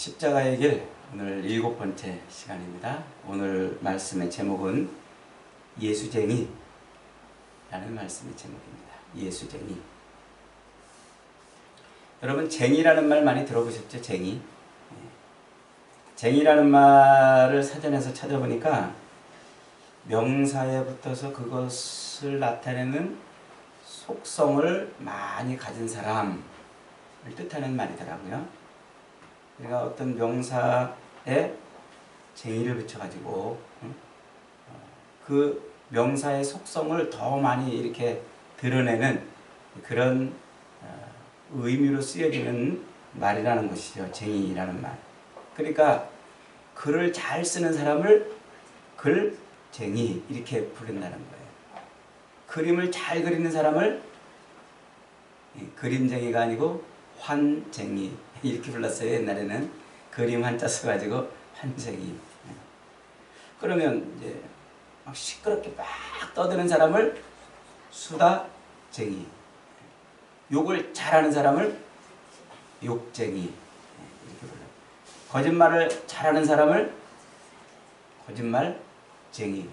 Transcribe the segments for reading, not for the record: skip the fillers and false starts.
십자가의 길 오늘 7번째 시간입니다. 오늘 말씀의 제목은 예수쟁이 라는 말씀의 제목입니다. 예수쟁이. 여러분 쟁이라는 말 많이 들어보셨죠? 쟁이. 쟁이라는 말을 사전에서 찾아보니까 명사에 붙어서 그것을 나타내는 속성을 많이 가진 사람을 뜻하는 말이더라고요. 그러니까 어떤 명사에 쟁이를 붙여가지고 그 명사의 속성을 더 많이 이렇게 드러내는 그런 의미로 쓰여지는 말이라는 것이죠. 쟁이라는 말. 그러니까 글을 잘 쓰는 사람을 글쟁이 이렇게 부른다는 거예요. 그림을 잘 그리는 사람을 그림쟁이가 아니고 환쟁이 이렇게 불렀어요. 옛날에는 그림 한자 써가지고 환쟁이. 그러면 이제 막 시끄럽게 막 떠드는 사람을 수다쟁이, 욕을 잘하는 사람을 욕쟁이 이렇게 불러요. 거짓말을 잘하는 사람을 거짓말쟁이,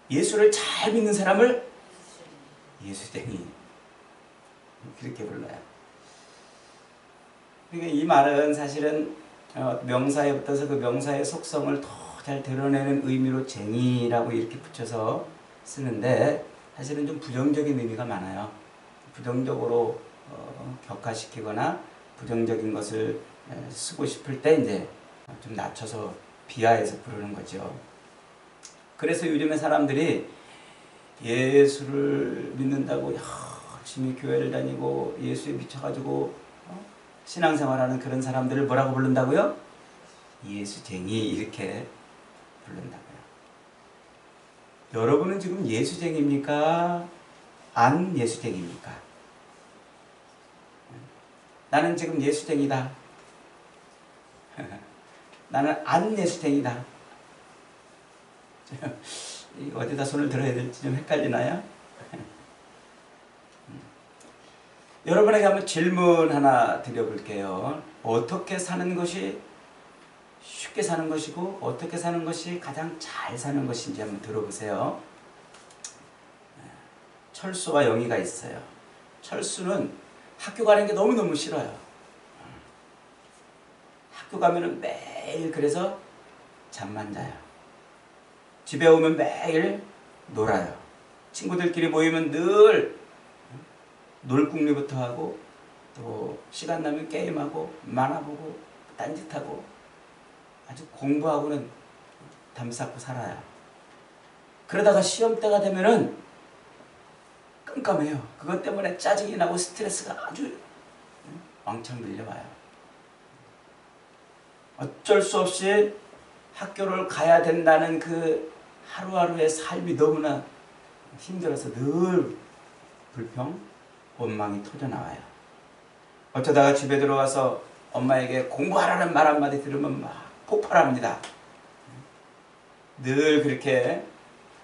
예수를 잘 믿는 사람을 예수쟁이 그렇게 불러요. 그러니까 이 말은 사실은 명사에 붙어서 그 명사의 속성을 더 잘 드러내는 의미로 쟁이라고 이렇게 붙여서 쓰는데 사실은 좀 부정적인 의미가 많아요. 부정적으로 격화시키거나 부정적인 것을 쓰고 싶을 때 이제 좀 낮춰서 비하해서 부르는 거죠. 그래서 요즘에 사람들이 예수를 믿는다고 열심히 교회를 다니고 예수에 미쳐가지고 신앙생활하는 그런 사람들을 뭐라고 부른다고요? 예수쟁이 이렇게 부른다고요. 여러분은 지금 예수쟁이입니까? 안 예수쟁이입니까? 나는 지금 예수쟁이다. 나는 안 예수쟁이다. 어디다 손을 들어야 될지 좀 헷갈리나요? 여러분에게 한번 질문 하나 드려볼게요. 어떻게 사는 것이 쉽게 사는 것이고 어떻게 사는 것이 가장 잘 사는 것인지 한번 들어보세요. 철수와 영희가 있어요. 철수는 학교 가는 게 너무너무 싫어요. 학교 가면은 매일 그래서 잠만 자요. 집에 오면 매일 놀아요. 친구들끼리 모이면 늘 놀궁리부터 하고 또 시간 나면 게임하고 만화 보고 딴짓하고 아주 공부하고는 담쌓고 살아요. 그러다가 시험 때가 되면은 깜깜해요. 그것 때문에 짜증이 나고 스트레스가 아주 왕창 밀려와요. 어쩔 수 없이 학교를 가야 된다는 그 하루하루의 삶이 너무나 힘들어서 늘 불평, 원망이 터져나와요. 어쩌다가 집에 들어와서 엄마에게 공부하라는 말 한마디 들으면 막 폭발합니다. 늘 그렇게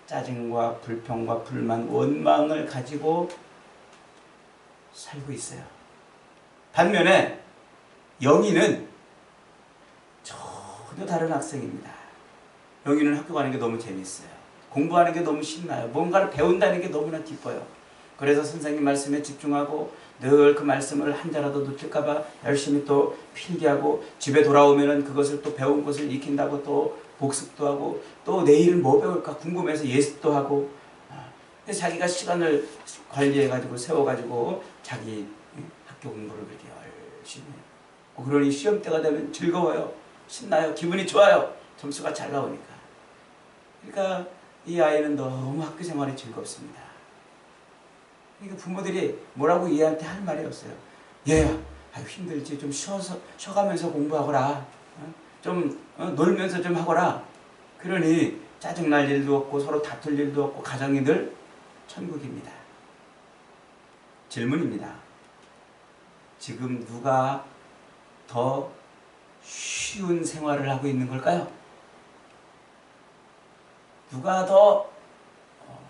짜증과 불평과 불만, 원망을 가지고 살고 있어요. 반면에 영희는 전혀 다른 학생입니다. 영희는 학교 가는 게 너무 재밌어요. 공부하는 게 너무 신나요. 뭔가를 배운다는 게 너무나 기뻐요. 그래서 선생님 말씀에 집중하고 늘 그 말씀을 한 자라도 놓칠까봐 열심히 또 필기하고 집에 돌아오면은 그것을 또 배운 것을 익힌다고 또 복습도 하고 또 내일 뭐 배울까 궁금해서 예습도 하고 그래서 자기가 시간을 관리해가지고 세워가지고 자기 학교 공부를 그렇게 열심히 해요. 그러니 시험 때가 되면 즐거워요. 신나요. 기분이 좋아요. 점수가 잘 나오니까. 그러니까 이 아이는 너무 학교 생활이 즐겁습니다. 그러니까 부모들이 뭐라고 얘한테 할 말이 없어요. 얘야, 힘들지. 좀 쉬어가면서 공부하거라. 좀 놀면서 좀 하거라. 그러니 짜증날 일도 없고 서로 다툴 일도 없고 가정이 늘 천국입니다. 질문입니다. 지금 누가 더 쉬운 생활을 하고 있는 걸까요? 누가 더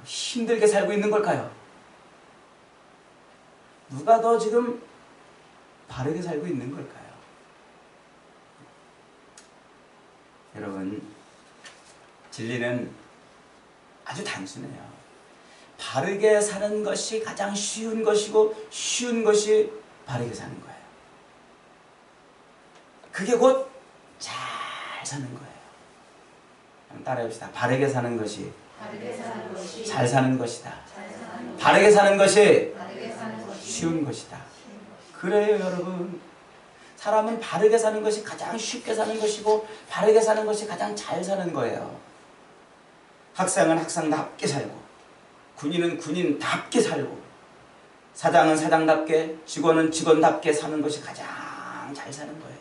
힘들게 살고 있는 걸까요? 누가 더 지금 바르게 살고 있는 걸까요? 여러분, 진리는 아주 단순해요. 바르게 사는 것이 가장 쉬운 것이고 쉬운 것이 바르게 사는 거예요. 그게 곧 잘 사는 거예요. 한번 따라해봅시다. 바르게 사는 것이 잘 사는 것이다. 바르게 사는 것이 쉬운 것이다. 그래요, 여러분. 사람은 바르게 사는 것이 가장 쉽게 사는 것이고 바르게 사는 것이 가장 잘 사는 거예요. 학생은 학생답게 살고 군인은 군인답게 살고 사장은 사장답게 직원은 직원답게 사는 것이 가장 잘 사는 거예요.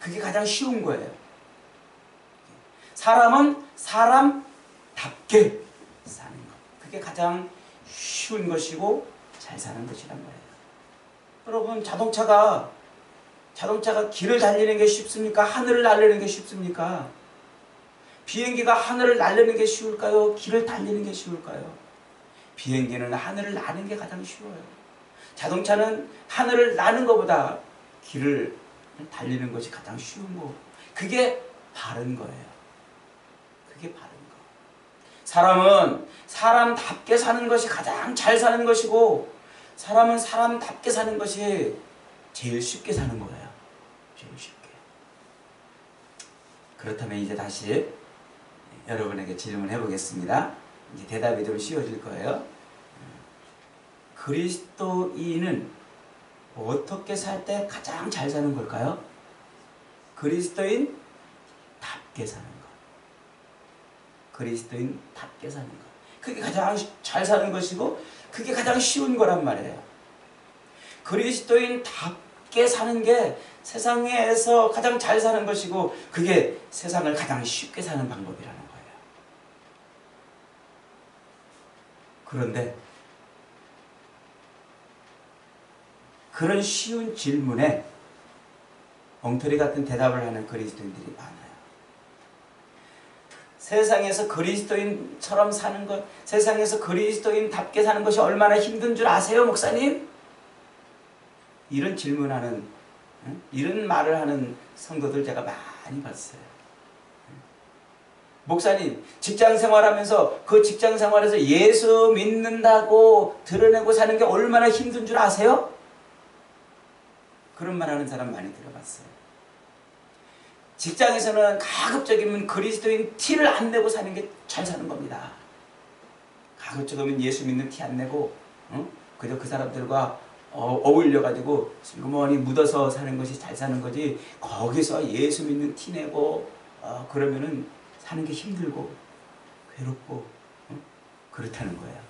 그게 가장 쉬운 거예요. 사람은 사람답게 사는 것. 그게 가장 쉬운 것이고 잘 사는 것이란 거예요. 여러분, 자동차가 길을 달리는 게 쉽습니까? 하늘을 날리는 게 쉽습니까? 비행기가 하늘을 날리는 게 쉬울까요? 길을 달리는 게 쉬울까요? 비행기는 하늘을 나는 게 가장 쉬워요. 자동차는 하늘을 나는 것보다 길을 달리는 것이 가장 쉬운 거. 그게 바른 거예요. 그게 바른 거. 사람은 사람답게 사는 것이 가장 잘 사는 것이고 사람은 사람답게 사는 것이 제일 쉽게 사는 거예요. 제일 쉽게. 그렇다면 이제 다시 여러분에게 질문해 보겠습니다. 이제 대답이 좀 쉬워질 거예요. 그리스도인은 어떻게 살 때 가장 잘 사는 걸까요? 그리스도인답게 사는 것. 그리스도인답게 사는 것. 그게 가장 잘 사는 것이고 그게 가장 쉬운 거란 말이에요. 그리스도인답게 사는 게 세상에서 가장 잘 사는 것이고 그게 세상을 가장 쉽게 사는 방법이라는 거예요. 그런데 그런 쉬운 질문에 엉터리 같은 대답을 하는 그리스도인들이 많아요. 세상에서 그리스도인처럼 사는 것, 세상에서 그리스도인답게 사는 것이 얼마나 힘든 줄 아세요, 목사님? 이런 질문하는, 이런 말을 하는 성도들 제가 많이 봤어요. 목사님, 직장 생활하면서 그 직장 생활에서 예수 믿는다고 드러내고 사는 게 얼마나 힘든 줄 아세요? 그런 말 하는 사람 많이 들어봤어요. 직장에서는 가급적이면 그리스도인 티를 안 내고 사는 게 잘 사는 겁니다. 가급적이면 예수 믿는 티 안 내고 그저 그 사람들과 어울려가지고 슬그머니 묻어서 사는 것이 잘 사는 거지 거기서 예수 믿는 티 내고 그러면은 사는 게 힘들고 괴롭고 그렇다는 거예요.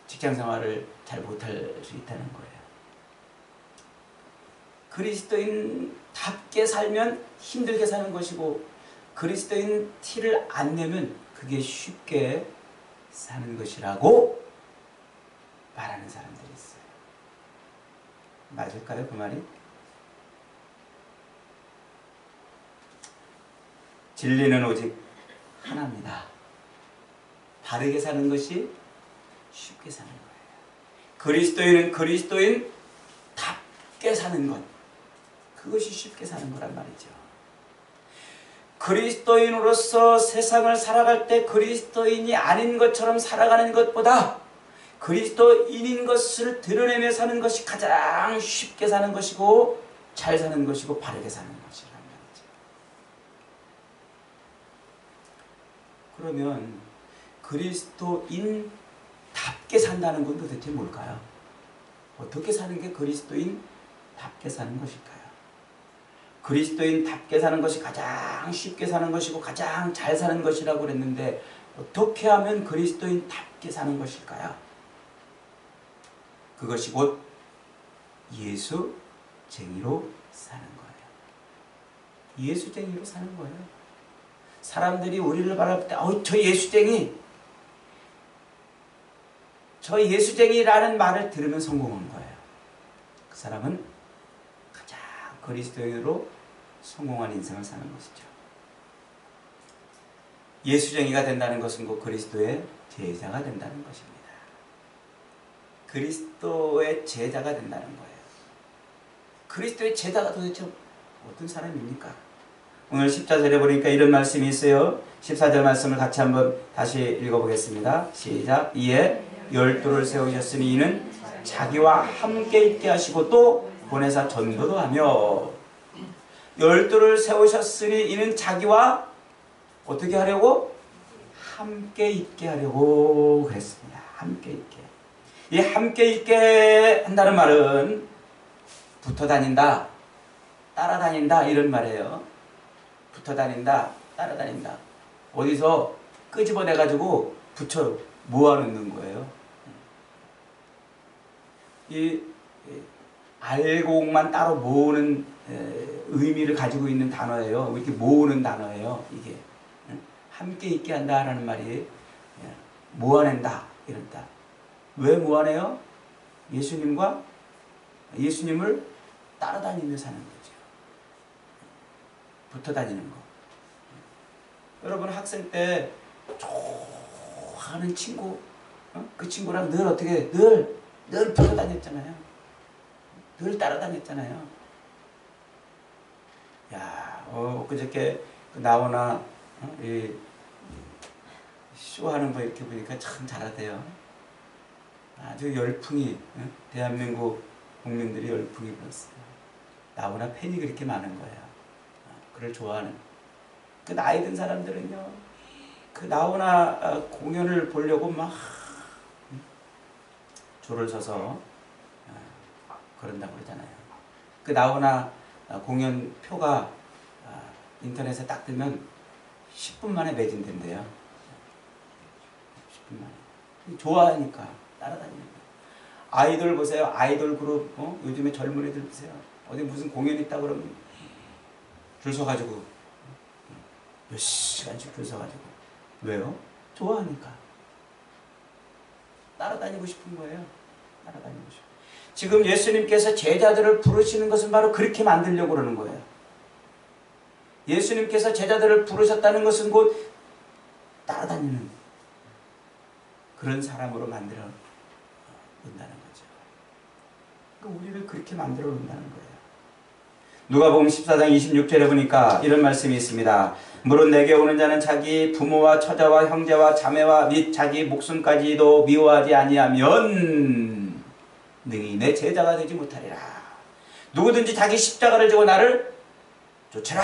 직장 생활을 잘 못할 수 있다는 거예요. 그리스도인답게 살면 힘들게 사는 것이고 그리스도인 티를 안 내면 그게 쉽게 사는 것이라고 말하는 사람들이 있어요. 맞을까요, 그 말이? 진리는 오직 하나입니다. 바르게 사는 것이 쉽게 사는 거예요. 그리스도인은 그리스도인답게 사는 것. 그것이 쉽게 사는 거란 말이죠. 그리스도인으로서 세상을 살아갈 때 그리스도인이 아닌 것처럼 살아가는 것보다 그리스도인인 것을 드러내며 사는 것이 가장 쉽게 사는 것이고 잘 사는 것이고 바르게 사는 것이란 말이죠. 그러면 그리스도인답게 산다는 건 도대체 뭘까요? 어떻게 사는 게 그리스도인답게 사는 것일까요? 그리스도인답게 사는 것이 가장 쉽게 사는 것이고 가장 잘 사는 것이라고 그랬는데 어떻게 하면 그리스도인답게 사는 것일까요? 그것이 곧 예수쟁이로 사는 거예요. 예수쟁이로 사는 거예요. 사람들이 우리를 바라볼 때 저 예수쟁이, 저 예수쟁이라는 말을 들으면 성공한 거예요. 그 사람은 가장 그리스도인으로 성공한 인생을 사는 것이죠. 예수쟁이가 된다는 것은 곧 그리스도의 제자가 된다는 것입니다. 그리스도의 제자가 된다는 거예요. 그리스도의 제자가 도대체 어떤 사람입니까? 오늘 14절에 보니까 이런 말씀이 있어요. 14절 말씀을 같이 한번 다시 읽어보겠습니다. 시작. 이에 12를 세우셨으니 이는 자기와 함께 있게 하시고 또 보내사 전도도 하며. 12를 세우셨으니 이는 자기와 어떻게 하려고? 함께 있게 하려고 그랬습니다. 함께 있게. 이 함께 있게 한다는 말은 붙어 다닌다, 따라다닌다 이런 말이에요. 붙어 다닌다, 따라다닌다. 어디서 끄집어내 가지고 붙여 모아놓는 거예요. 이 알곡만 따로 모으는 의미를 가지고 있는 단어예요. 이렇게 모으는 단어예요. 이게 함께 있게 한다라는 말이 모아낸다 이런다. 왜 모아내요? 예수님을 따라다니며 사는 거죠. 붙어 다니는 거. 여러분 학생 때 좋아하는 친구, 그 친구랑 늘 어떻게 늘 붙어 다녔잖아요. 늘 따라다녔잖아요. 야, 그저께 나오나 이 쇼하는 거 이렇게 보니까 참 잘하대요. 아주 열풍이, 대한민국 국민들이 열풍이 불었어요. 나오나 팬이 그렇게 많은 거예요. 그를 좋아하는. 그 나이 든 사람들은요, 그 나오나 공연을 보려고 막 줄을 서서 그런다고 그러잖아요. 그 나오나 공연 표가 인터넷에 딱 뜨면 10분 만에 매진된대요. 10분 만에. 좋아하니까 따라다니는 거예요. 아이돌 보세요. 아이돌 그룹, 요즘에 젊은이들 보세요. 어디 무슨 공연 있다 그러면 줄 서가지고 몇 시간씩 줄 서가지고. 왜요? 좋아하니까. 따라다니고 싶은 거예요. 따라다니고 싶은. 지금 예수님께서 제자들을 부르시는 것은 바로 그렇게 만들려고 그러는 거예요. 예수님께서 제자들을 부르셨다는 것은 곧 따라다니는 그런 사람으로 만들어 놓는다는 거죠. 그러니까 우리를 그렇게 만들어 놓는다는 거예요. 누가복음 14장 26절에 보니까 이런 말씀이 있습니다. 물은 내게 오는 자는 자기 부모와 처자와 형제와 자매와 및 자기 목숨까지도 미워하지 아니하면 능히 내 제자가 되지 못하리라. 누구든지 자기 십자가를 지고 나를 쫓아라.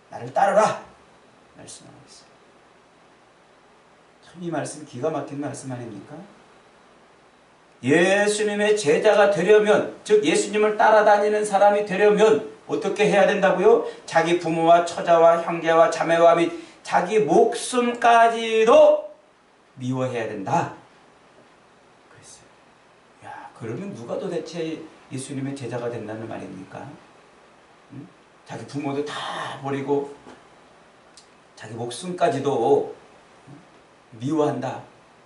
나를 따르라. 말씀하고 있어요. 참 이 말씀 기가 막힌 말씀 아닙니까? 예수님의 제자가 되려면, 즉 예수님을 따라다니는 사람이 되려면 어떻게 해야 된다고요? 자기 부모와 처자와 형제와 자매와 및 자기 목숨까지도 미워해야 된다. 그랬어요. 야, 그러면 누가 도대체 예수님의 제자가 된다는 말입니까? 응? 자기 부모도 다 버리고 자기 목숨까지도 미워한다.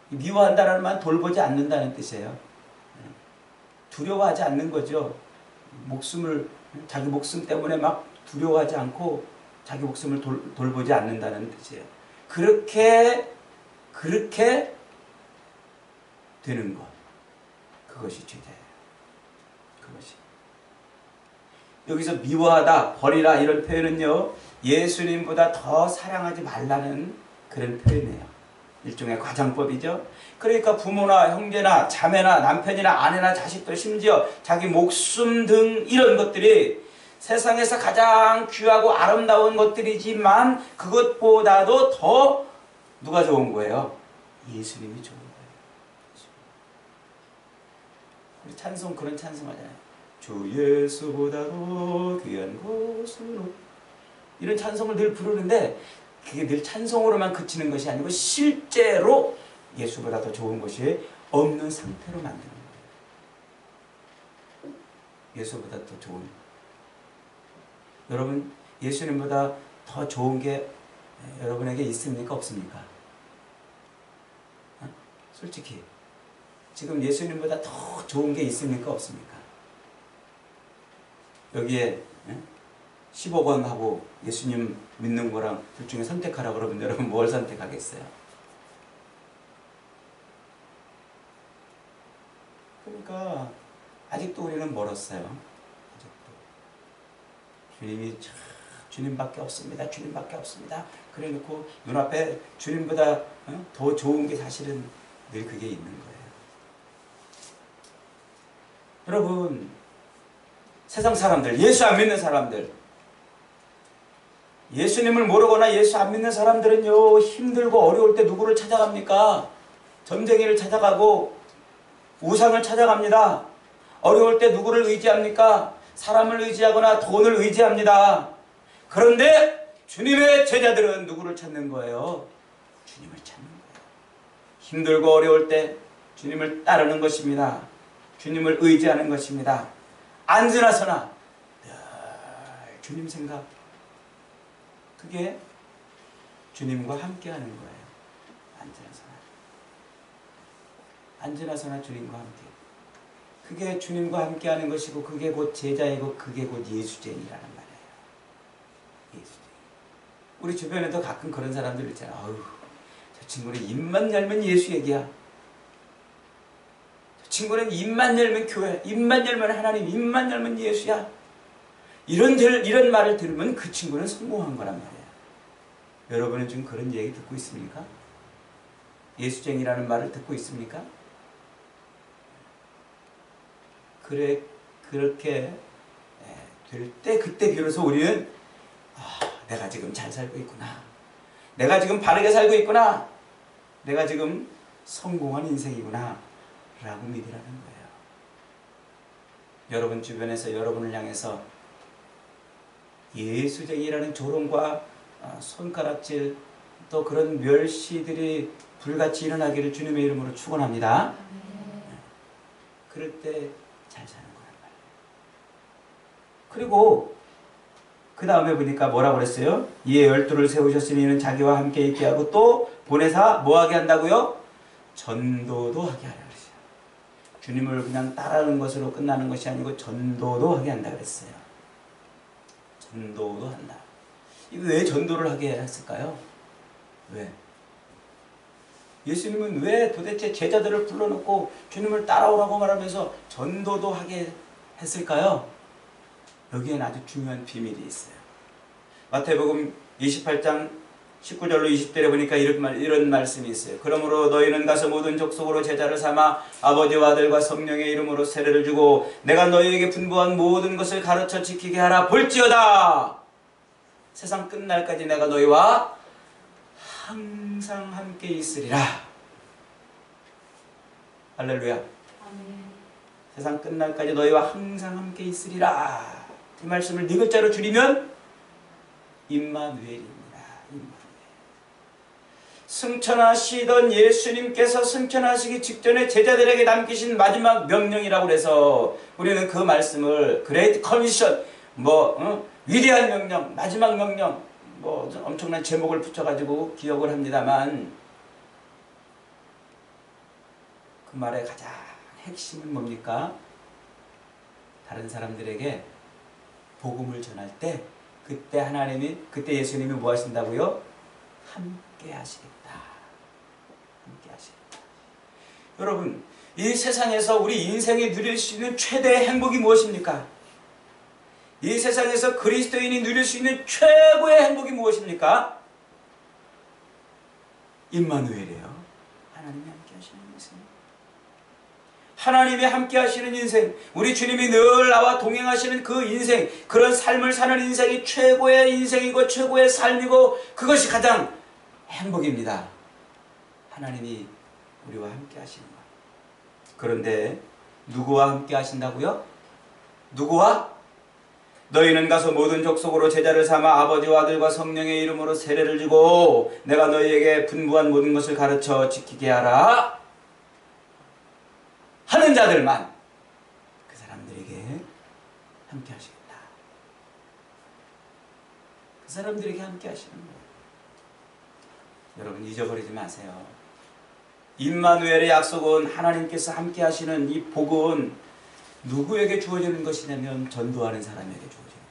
미워한다라는 말은 돌보지 않는다는 뜻이에요. 두려워하지 않는 거죠. 자기 목숨 때문에 막 두려워하지 않고 자기 목숨을 돌보지 않는다는 뜻이에요. 그렇게 되는 것. 그것이 제자예요. 그것이. 여기서 미워하다, 버리라 이런 표현은요, 예수님보다 더 사랑하지 말라는 그런 표현이에요. 일종의 과장법이죠. 그러니까 부모나 형제나 자매나 남편이나 아내나 자식들, 심지어 자기 목숨 등 이런 것들이 세상에서 가장 귀하고 아름다운 것들이지만 그것보다도 더 누가 좋은 거예요? 예수님이 좋은 거예요. 우리 찬송, 그런 찬송 하잖아요. 주 예수보다도 귀한 것으로. 이런 찬송을 늘 부르는데 그게 늘 찬송으로만 그치는 것이 아니고 실제로 예수보다 더 좋은 것이 없는 상태로 만드는 거예요. 예수보다 더 좋은. 여러분, 예수님보다 더 좋은 게 여러분에게 있습니까? 없습니까? 솔직히 지금 예수님보다 더 좋은 게 있습니까? 없습니까? 여기에 10억 원하고 예수님 믿는 거랑 둘 중에 선택하라 그러면 여러분 뭘 선택하겠어요? 그러니까 아직도 우리는 멀었어요. 아직도. 주님밖에 없습니다. 주님밖에 없습니다. 그래 놓고 눈앞에 주님보다 더 좋은 게 사실은 늘 그게 있는 거예요. 여러분, 세상 사람들, 예수 안 믿는 사람들, 예수님을 모르거나 예수 안 믿는 사람들은요, 힘들고 어려울 때 누구를 찾아갑니까? 점쟁이를 찾아가고 우상을 찾아갑니다. 어려울 때 누구를 의지합니까? 사람을 의지하거나 돈을 의지합니다. 그런데 주님의 제자들은 누구를 찾는 거예요? 주님을 찾는 거예요. 힘들고 어려울 때 주님을 따르는 것입니다. 주님을 의지하는 것입니다. 안지나서나 늘 주님 생각, 그게 주님과 함께하는 거예요. 안지나서나 주님과 함께. 그게 주님과 함께하는 것이고, 그게 곧 제자이고, 그게 곧 예수쟁이라는 말이에요. 예수쟁이. 우리 주변에도 가끔 그런 사람들 있잖아요. 아유, 저 친구는 입만 열면 예수 얘기야. 저 친구는 입만 열면 교회, 입만 열면 하나님, 입만 열면 예수야. 이런 말을 들으면 그 친구는 성공한 거란 말이에요. 여러분은 지금 그런 얘기 듣고 있습니까? 예수쟁이라는 말을 듣고 있습니까? 그렇게 될 때, 그때 비로소 우리는 내가 지금 잘 살고 있구나. 내가 지금 바르게 살고 있구나. 내가 지금 성공한 인생이구나. 라고 믿으라는 거예요. 여러분 주변에서 여러분을 향해서 예수쟁이라는 조롱과 손가락질, 또 그런 멸시들이 불같이 일어나기를 주님의 이름으로 축원합니다. 그럴 때 잘 사는 거란 말이에요. 그리고 그 다음에 보니까 뭐라고 그랬어요? 이에 12를 세우셨으니 이는 자기와 함께 있게 하고 또 보내사 뭐하게 한다고요? 전도도 하게 하라 그랬어요. 주님을 그냥 따라하는 것으로 끝나는 것이 아니고 전도도 하게 한다 그랬어요. 전도도 한다. 이거 왜 전도를 하게 했을까요? 왜? 예수님은 왜 도대체 제자들을 불러놓고 주님을 따라오라고 말하면서 전도도 하게 했을까요? 여기엔 아주 중요한 비밀이 있어요. 마태복음 28장 19절로 20절에 보니까 이런 말씀이 있어요. 그러므로 너희는 가서 모든 족속으로 제자를 삼아 아버지와 아들과 성령의 이름으로 세례를 주고 내가 너희에게 분부한 모든 것을 가르쳐 지키게 하라. 볼지어다 세상 끝날까지 내가 너희와 항상 함께 있으리라. 할렐루야. 아멘. 세상 끝날까지 너희와 항상 함께 있으리라. 이 말씀을 네 글자로 줄이면 임마누엘입니다. 임마누엘. 승천하시던 예수님께서 승천하시기 직전에 제자들에게 남기신 마지막 명령이라고 해서 우리는 그 말씀을 그레이트 커미션, 위대한 명령, 마지막 명령, 엄청난 제목을 붙여가지고 기억을 합니다만, 그 말의 가장 핵심은 뭡니까? 다른 사람들에게 복음을 전할 때 그때 예수님이 뭐 하신다고요? 함께 하시겠다. 함께 하시겠다. 여러분, 이 세상에서 우리 인생이 누릴 수 있는 최대의 행복이 무엇입니까? 이 세상에서 그리스도인이 누릴 수 있는 최고의 행복이 무엇입니까? 임마누엘이에요. 하나님이 함께 하시는 인생. 하나님이 함께 하시는 인생, 우리 주님이 늘 나와 동행하시는 그 인생, 그런 삶을 사는 인생이 최고의 인생이고 최고의 삶이고 그것이 가장 행복입니다. 하나님이 우리와 함께 하시는 것. 그런데 누구와 함께 하신다고요? 누구와? 너희는 가서 모든 족속으로 제자를 삼아 아버지와 아들과 성령의 이름으로 세례를 주고 내가 너희에게 분부한 모든 것을 가르쳐 지키게 하라 하는 자들만 그 사람들에게 함께 하시겠다. 그 사람들에게 함께 하시는 거예요. 여러분 잊어버리지 마세요. 임마누엘의 약속은 하나님께서 함께 하시는 이 복은 누구에게 주어지는 것이냐면 전도하는 사람에게 주어지는 거예요.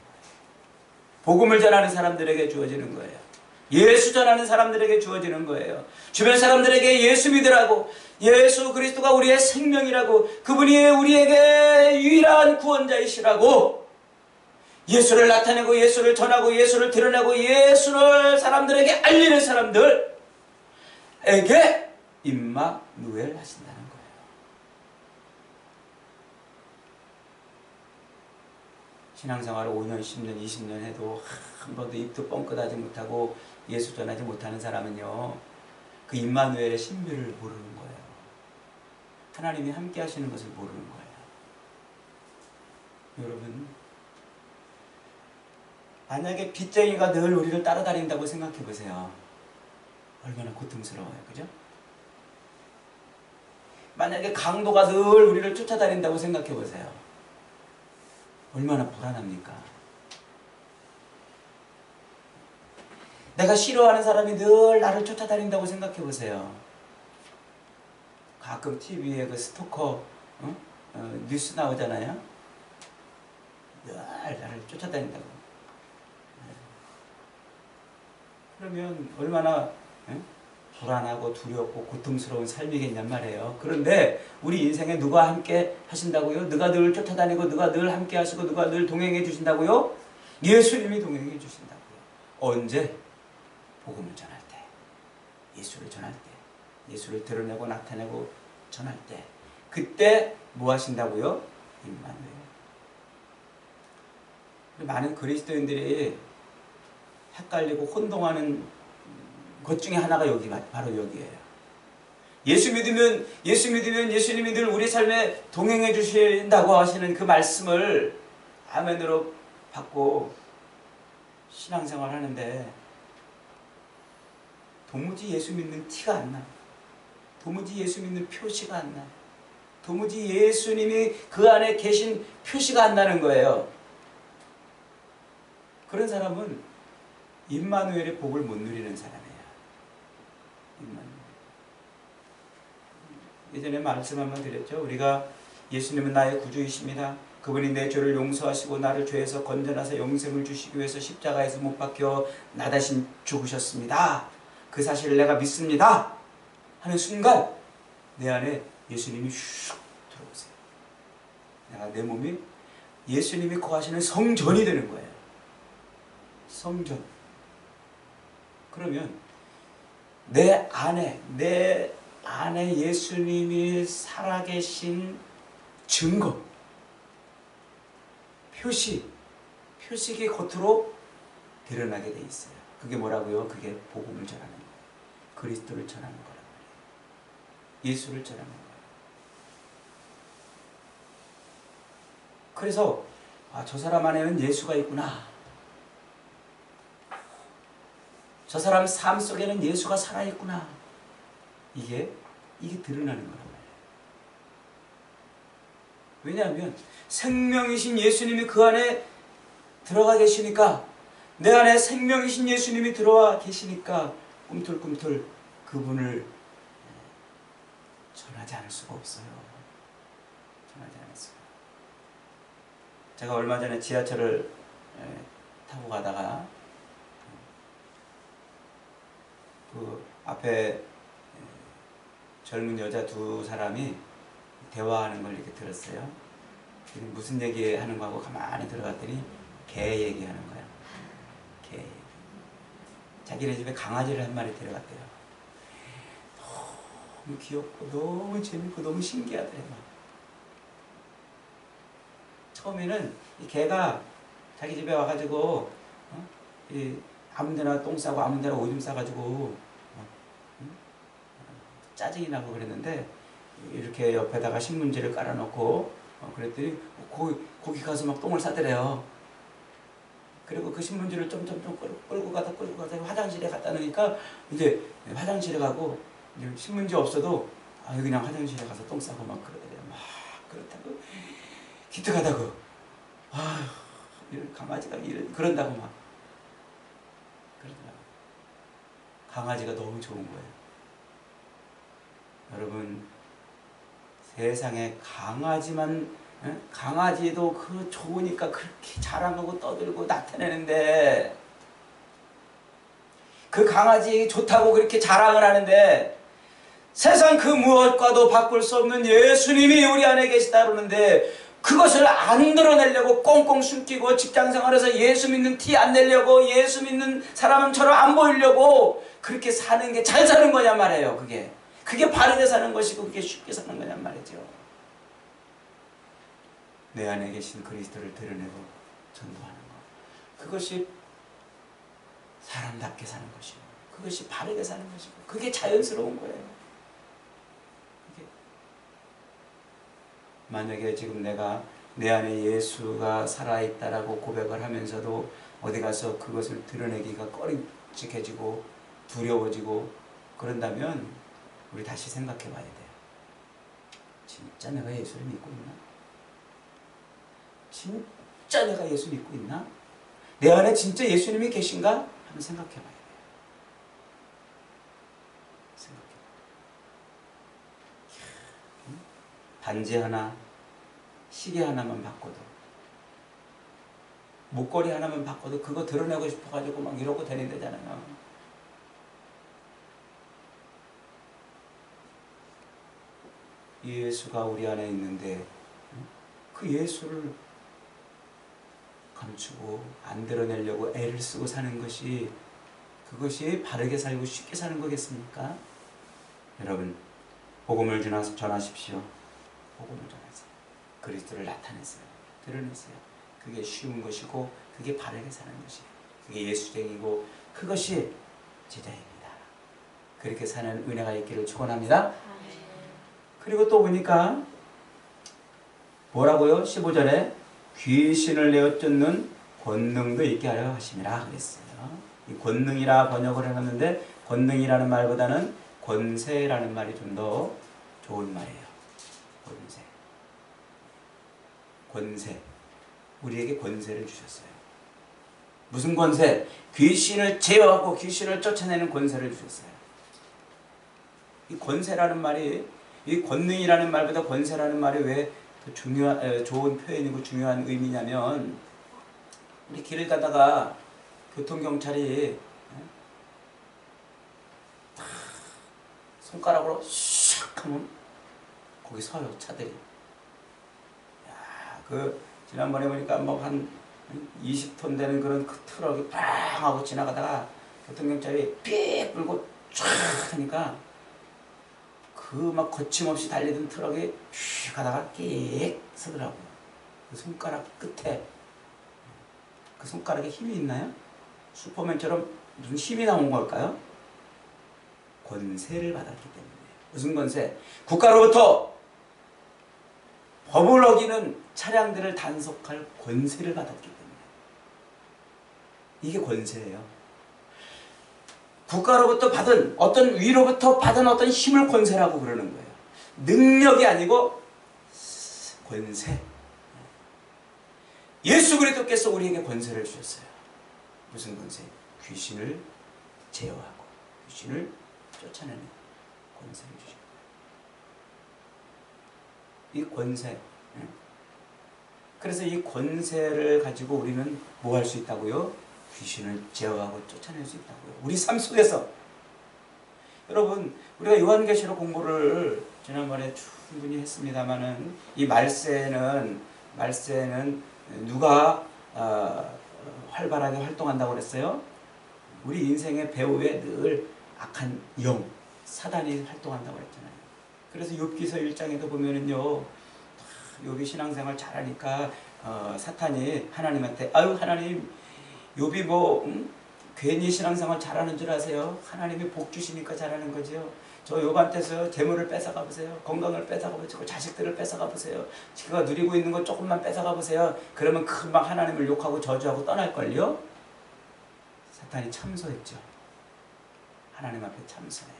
복음을 전하는 사람들에게 주어지는 거예요. 예수 전하는 사람들에게 주어지는 거예요. 주변 사람들에게 예수 믿으라고, 예수 그리스도가 우리의 생명이라고, 그분이 우리에게 유일한 구원자이시라고 예수를 나타내고 예수를 전하고 예수를 드러내고 예수를 사람들에게 알리는 사람들에게 임마누엘 하신다는 거예요. 신앙생활을 5년, 10년, 20년 해도 한 번도 입도 뻥끗하지 못하고 예수 전하지 못하는 사람은요, 그 임마누엘의 신비를 모르는 거예요. 하나님이 함께 하시는 것을 모르는 거예요. 여러분, 만약에 빚쟁이가 늘 우리를 따라다닌다고 생각해 보세요. 얼마나 고통스러워요. 그죠? 만약에 강도가 늘 우리를 쫓아다닌다고 생각해 보세요. 얼마나 불안합니까? 내가 싫어하는 사람이 늘 나를 쫓아다닌다고 생각해 보세요. 가끔 TV에 그 스토커 뉴스 나오잖아요. 늘 나를 쫓아다닌다고. 그러면 얼마나 불안하고 두렵고 고통스러운 삶이겠냔 말이에요. 그런데 우리 인생에 누가 함께 하신다고요? 누가 늘 쫓아다니고 누가 늘 함께 하시고 누가 늘 동행해 주신다고요? 예수님이 동행해 주신다고요. 언제? 복음을 전할 때, 예수를 전할 때, 예수를 드러내고 나타내고 전할 때, 그때 뭐 하신다고요? 임마누엘. 많은 그리스도인들이 헷갈리고 혼동하는 것 중에 하나가 바로 여기에요. 예수 믿으면 예수님이 늘 우리 삶에 동행해 주신다고 하시는 그 말씀을 아멘으로 받고 신앙생활 하는데 도무지 예수 믿는 티가 안 나. 도무지 예수 믿는 표시가 안 나. 도무지 예수님이 그 안에 계신 표시가 안 나는 거예요. 그런 사람은 임마누엘의 복을 못 누리는 사람이에요. 임마누엘. 예전에 말씀 한번 드렸죠. 우리가 예수님은 나의 구주이십니다. 그분이 내 죄를 용서하시고 나를 죄에서 건져나서 영생을 주시기 위해서 십자가에서 못 박혀 나 대신 죽으셨습니다. 그 사실을 내가 믿습니다 하는 순간 내 안에 예수님이 슉 들어오세요. 내 몸이 예수님이 거하시는 성전이 되는 거예요. 성전. 그러면 내 안에 예수님이 살아계신 증거, 표식이 겉으로 드러나게 돼 있어요. 그게 뭐라고요? 그게 복음을 전하는 거예요. 그리스도를 전하는 거란 말이에요. 예수를 전하는 거예요. 그래서 저 사람 안에는 예수가 있구나. 저 사람 삶 속에는 예수가 살아있구나. 이게 드러나는 거란 말이에요. 왜냐하면 생명이신 예수님이 그 안에 들어가 계시니까, 내 안에 생명이신 예수님이 들어와 계시니까 꿈틀꿈틀 그분을 전하지 않을 수가 없어요. 전하지 않을 수가. 제가 얼마 전에 지하철을 타고 가다가 그 앞에 젊은 여자 두 사람이 대화하는 걸 이렇게 들었어요. 무슨 얘기하는 거하고 가만히 들어갔더니 개 얘기하는 거야. 개 얘기. 자기네 집에 강아지를 한 마리 데려갔대요. 너무 귀엽고 너무 재밌고 너무 신기하더래. 막. 처음에는 이 개가 자기 집에 와가지고 아무데나 똥 싸고 아무데나 오줌 싸가지고 짜증이 나고 그랬는데, 이렇게 옆에다가 신문지를 깔아놓고 그랬더니 거기 가서 막 똥을 싸더래요. 그리고 그 신문지를 좀 끌고 가다 화장실에 갖다 놓으니까 이제 화장실에 가고, 이제 신문지 없어도 여기 그냥 화장실에 가서 똥 싸고 막 그러더래요. 막 그렇다고 기특하다고, 이런 강아지가 그런다고 막 그러더라고요. 강아지가 너무 좋은 거예요. 여러분, 세상에 강아지도 그 좋으니까 그렇게 자랑하고 떠들고 나타내는데, 그 강아지 좋다고 그렇게 자랑을 하는데, 세상 그 무엇과도 바꿀 수 없는 예수님이 우리 안에 계시다 그러는데, 그것을 안 드러내려고 꽁꽁 숨기고 직장생활에서 예수 믿는 티 안 내려고 예수 믿는 사람처럼 안 보이려고 그렇게 사는 게 잘 사는 거냐 말이에요. 그게 바르게 사는 것이고 그게 쉽게 사는 거냐 말이죠. 내 안에 계신 그리스도를 드러내고 전도하는 것, 그것이 사람답게 사는 것이고 그것이 바르게 사는 것이고 그게 자연스러운 거예요. 만약에 지금 내가 내 안에 예수가 살아있다라고 고백을 하면서도 어디 가서 그것을 드러내기가 꺼림칙해지고 두려워지고 그런다면 우리 다시 생각해 봐야 돼요. 진짜 내가 예수를 믿고 있나? 진짜 내가 예수 믿고 있나? 내 안에 진짜 예수님이 계신가? 한번 생각해 봐야 돼요. 반지 하나, 시계 하나만 바꿔도, 목걸이 하나만 바꿔도 그거 드러내고 싶어가지고 막 이러고 다닌다잖아요. 예수가 우리 안에 있는데 그 예수를 감추고 안 드러내려고 애를 쓰고 사는 것이 그것이 바르게 살고 쉽게 사는 거겠습니까? 여러분, 복음을 전하십시오. 복음을 전하세요. 그리스도를 나타내세요. 드러내세요. 그게 쉬운 것이고 그게 바르게 사는 것이에요. 그게 예수쟁이고 그것이 제자입니다. 그렇게 사는 은혜가 있기를 축원합니다. 그리고 또 보니까 뭐라고요? 15절에 귀신을 내어 쫓는 권능도 있게 하려 하심이라 그랬어요. 이 권능이라 번역을 해놨는데 권능이라는 말보다는 권세라는 말이 좀 더 좋은 말이에요. 권세. 권세. 우리에게 권세를 주셨어요. 무슨 권세? 귀신을 제어하고 귀신을 쫓아내는 권세를 주셨어요. 이 권세라는 말이, 이 권능이라는 말보다 권세라는 말이 왜 더 좋은 표현이고 중요한 의미냐면, 우리 길을 가다가 교통경찰이 손가락으로 샥 하면 거기 서요, 차들이. 야, 지난번에 보니까 뭐 한 20톤 되는 그런 그 트럭이 빵 하고 지나가다가 교통경찰이 삑 불고 쫙 하니까 그 막 거침없이 달리던 트럭이 휙 가다가 끽 서더라고요. 그 손가락 끝에. 그 손가락에 힘이 있나요? 슈퍼맨처럼 무슨 힘이 나온 걸까요? 권세를 받았기 때문에. 무슨 권세? 국가로부터 법을 어기는 차량들을 단속할 권세를 받았기 때문에. 이게 권세예요. 국가로부터 받은 어떤 위로부터 받은 어떤 힘을 권세라고 그러는 거예요. 능력이 아니고 권세. 예수 그리스도께서 우리에게 권세를 주셨어요. 무슨 권세? 귀신을 제어하고 귀신을 쫓아내는 권세를 주신 거예요. 이 권세. 그래서 이 권세를 가지고 우리는 뭐 할 수 있다고요? 귀신을 제어하고 쫓아낼 수 있다고요. 우리 삶 속에서. 여러분, 우리가 요한계시록 공부를 지난번에 충분히 했습니다마는 이 말세는 누가 활발하게 활동한다고 그랬어요? 우리 인생의 배후에 늘 악한 영, 사단이 활동한다고 그랬잖아요. 그래서 욥기서 1장에도 보면은요, 욥이 신앙생활 잘하니까 사탄이 하나님한테, 아유 하나님, 욥이 괜히 신앙생활 잘하는 줄 아세요? 하나님이 복 주시니까 잘하는 거죠. 저 욥한테서 재물을 뺏어가 보세요. 건강을 뺏어가 보세요. 자식들을 뺏어가 보세요. 지가 누리고 있는 거 조금만 뺏어가 보세요. 그러면 금방 하나님을 욕하고 저주하고 떠날걸요? 사탄이 참소했죠. 하나님 앞에 참소해요.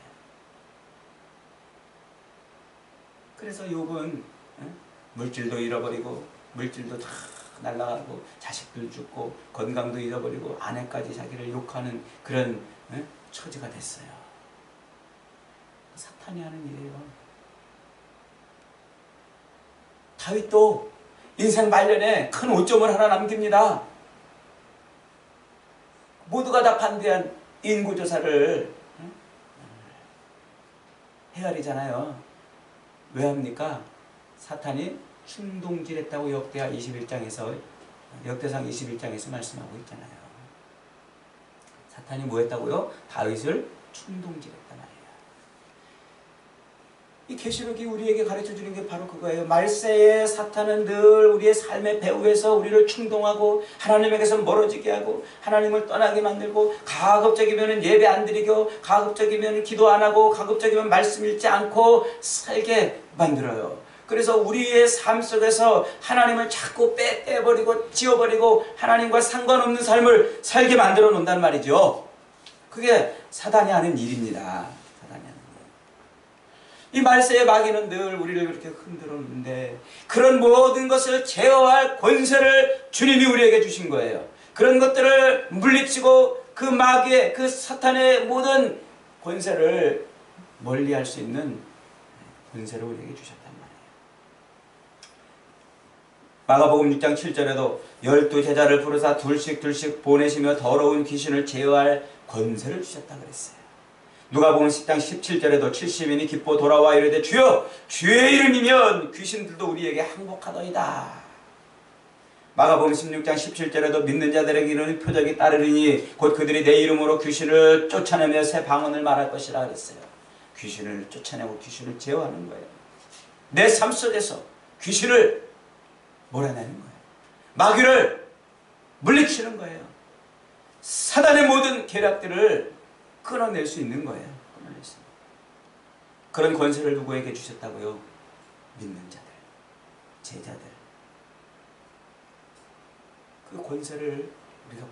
그래서 욥은 물질도 잃어버리고 물질도 다 날아가고 자식들 죽고 건강도 잃어버리고 아내까지 자기를 욕하는 그런 처지가 됐어요. 사탄이 하는 일이에요. 다윗도 인생 말년에 큰 오점을 하나 남깁니다. 모두가 다 반대한 인구조사를 헤아리잖아요. 왜 합니까? 사탄이 충동질했다고 역대상 21장에서 말씀하고 있잖아요. 사탄이 뭐 했다고요? 다윗을 충동질했단 말이에요. 이 계시록이 우리에게 가르쳐주는 게 바로 그거예요. 말세에 사탄은 늘 우리의 삶의 배후에서 우리를 충동하고 하나님에게서 멀어지게 하고 하나님을 떠나게 만들고, 가급적이면 예배 안 드리고, 가급적이면 기도 안 하고, 가급적이면 말씀 읽지 않고 살게 만들어요. 그래서 우리의 삶 속에서 하나님을 자꾸 빼버리고 지워버리고 하나님과 상관없는 삶을 살게 만들어 놓는단 말이죠. 그게 사단이 하는 일입니다. 이 말세의 마귀는 늘 우리를 그렇게 흔들어 놓는데, 그런 모든 것을 제어할 권세를 주님이 우리에게 주신 거예요. 그런 것들을 물리치고 그 마귀의, 그 사탄의 모든 권세를 멀리할 수 있는 권세를 우리에게 주셨단 말이에요. 마가복음 6장 7절에도 12제자를 부르사 둘씩 보내시며 더러운 귀신을 제어할 권세를 주셨다 그랬어요. 누가복음 10장 17절에도 70인이 기뻐 돌아와 이르되 주여 주의 이름이면 귀신들도 우리에게 항복하더이다. 마가복음 16장 17절에도 믿는 자들에게 이르는 표적이 따르리니 곧 그들이 내 이름으로 귀신을 쫓아내며 새 방언을 말할 것이라 그랬어요. 귀신을 쫓아내고 귀신을 제어하는 거예요. 내 삶 속에서 귀신을 몰아내는 거예요. 마귀를 물리치는 거예요. 사단의 모든 계략들을 끊어낼 수 있는 거예요. 끊어낼 수 있는. 그런 권세를 누구에게 주셨다고요? 믿는 자들, 제자들. 그 권세를 우리가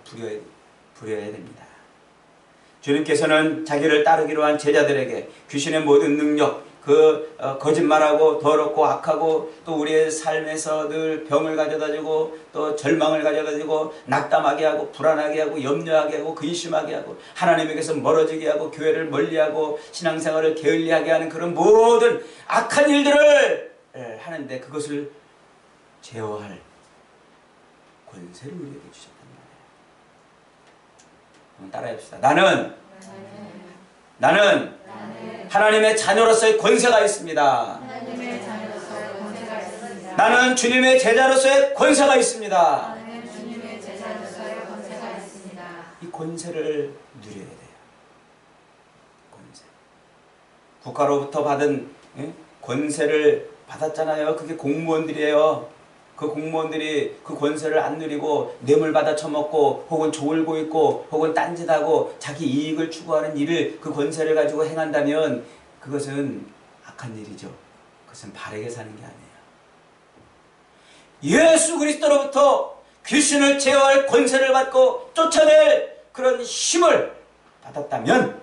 부려야 됩니다. 주님께서는 자기를 따르기로 한 제자들에게 귀신의 모든 능력, 거짓말하고 더럽고 악하고 또 우리의 삶에서 늘 병을 가져다주고 또 절망을 가져다주고 낙담하게 하고 불안하게 하고 염려하게 하고 근심하게 하고 하나님에게서 멀어지게 하고 교회를 멀리하고 신앙생활을 게을리하게 하는 그런 모든 악한 일들을 하는데, 그것을 제어할 권세를 우리에게 주셨단 말이에요. 한번 따라해 봅시다. 나는 하나님의 자녀로서의 권세가 있습니다. 나는 주님의 제자로서의 권세가 있습니다. 이 권세를 누려야 돼요. 권세. 국가로부터 받은 권세를 받았잖아요. 그게 공무원들이에요. 그 공무원들이 그 권세를 안 누리고 뇌물 받아 처먹고 혹은 졸고 있고 혹은 딴짓하고 자기 이익을 추구하는 일을, 그 권세를 가지고 행한다면 그것은 악한 일이죠. 그것은 바르게 사는 게 아니에요. 예수 그리스도로부터 귀신을 제어할 권세를 받고 쫓아낼 그런 힘을 받았다면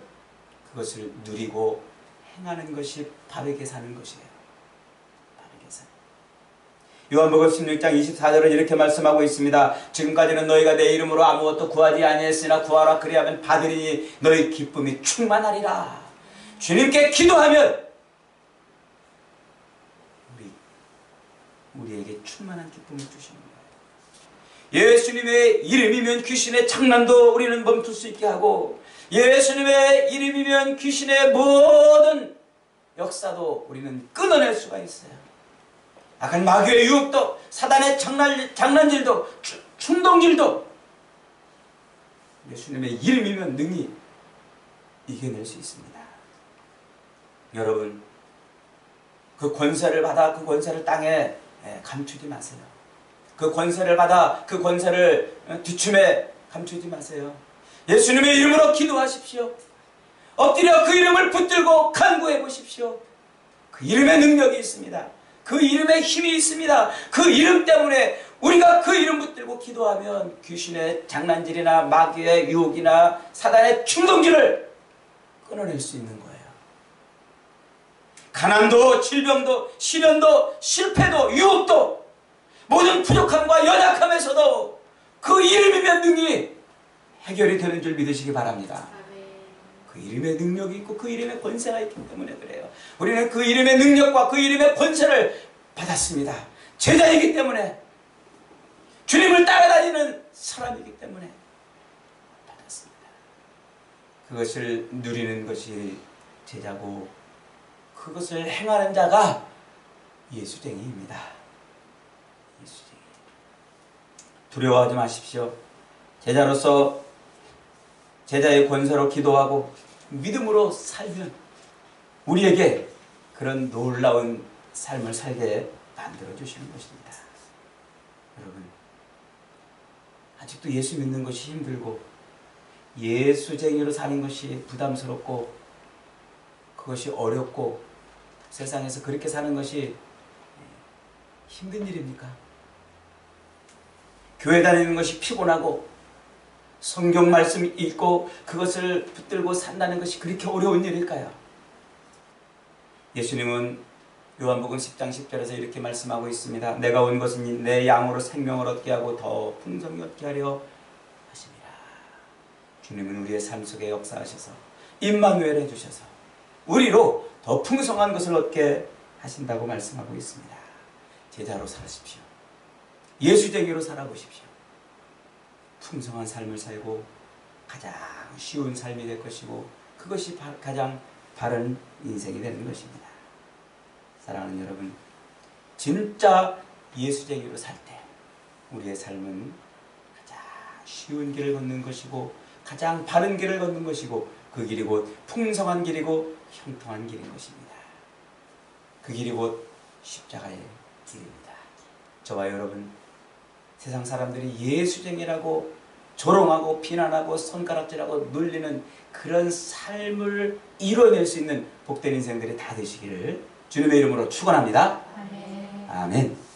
그것을 누리고 행하는 것이 바르게 사는 것이에요. 요한복음 16장 24절은 이렇게 말씀하고 있습니다. 지금까지는 너희가 내 이름으로 아무것도 구하지 아니했으나 구하라 그리하면 받으리니 너희 기쁨이 충만하리라. 주님께 기도하면 우리에게 충만한 기쁨을 주시는 거예요. 예수님의 이름이면 귀신의 장난도 우리는 멈출 수 있게 하고, 예수님의 이름이면 귀신의 모든 역사도 우리는 끊어낼 수가 있어요. 악한 마귀의 유혹도, 사단의 장난질도, 충동질도 예수님의 이름이면 능히 이겨낼 수 있습니다. 여러분, 그 권세를 받아 그 권세를 땅에 감추지 마세요. 그 권세를 받아 그 권세를 뒤춤에 감추지 마세요. 예수님의 이름으로 기도하십시오. 엎드려 그 이름을 붙들고 간구해 보십시오. 그 이름의 능력이 있습니다. 그 이름의 힘이 있습니다. 그 이름 때문에 우리가 그 이름 붙들고 기도하면 귀신의 장난질이나 마귀의 유혹이나 사단의 충동질을 끊어낼 수 있는 거예요. 가난도 질병도 시련도 실패도 유혹도 모든 부족함과 연약함에서도 그 이름이면 능히 해결이 되는 줄 믿으시기 바랍니다. 그 이름의 능력이 있고 그 이름의 권세가 있기 때문에 그래요. 우리는 그 이름의 능력과 그 이름의 권세를 받았습니다. 제자이기 때문에, 주님을 따라다니는 사람이기 때문에 받았습니다. 그것을 누리는 것이 제자고 그것을 행하는 자가 예수쟁이입니다. 예수쟁이. 두려워하지 마십시오. 제자로서 제자의 권세로 기도하고 믿음으로 살면 우리에게 그런 놀라운 삶을 살게 만들어 주시는 것입니다. 여러분, 아직도 예수 믿는 것이 힘들고 예수쟁이로 사는 것이 부담스럽고 그것이 어렵고 세상에서 그렇게 사는 것이 힘든 일입니까? 교회 다니는 것이 피곤하고 성경 말씀 읽고 그것을 붙들고 산다는 것이 그렇게 어려운 일일까요? 예수님은 요한복음 10장 10절에서 이렇게 말씀하고 있습니다. 내가 온 것은 내 양으로 생명을 얻게 하고 더 풍성히 얻게 하려 하십니다. 주님은 우리의 삶 속에 역사하셔서 임마누엘 해주셔서 우리로 더 풍성한 것을 얻게 하신다고 말씀하고 있습니다. 제자로 사십시오. 예수쟁이로 살아보십시오. 풍성한 삶을 살고 가장 쉬운 삶이 될 것이고 그것이 가장 바른 인생이 되는 것입니다. 사랑하는 여러분, 진짜 예수쟁이로 살 때 우리의 삶은 가장 쉬운 길을 걷는 것이고 가장 바른 길을 걷는 것이고 그 길이 곧 풍성한 길이고 형통한 길인 것입니다. 그 길이 곧 십자가의 길입니다. 저와 여러분, 세상 사람들이 예수쟁이라고 조롱하고 비난하고 손가락질하고 놀리는 그런 삶을 이뤄낼 수 있는 복된 인생들이 다 되시기를 주님의 이름으로 축원합니다. 아멘. 아멘.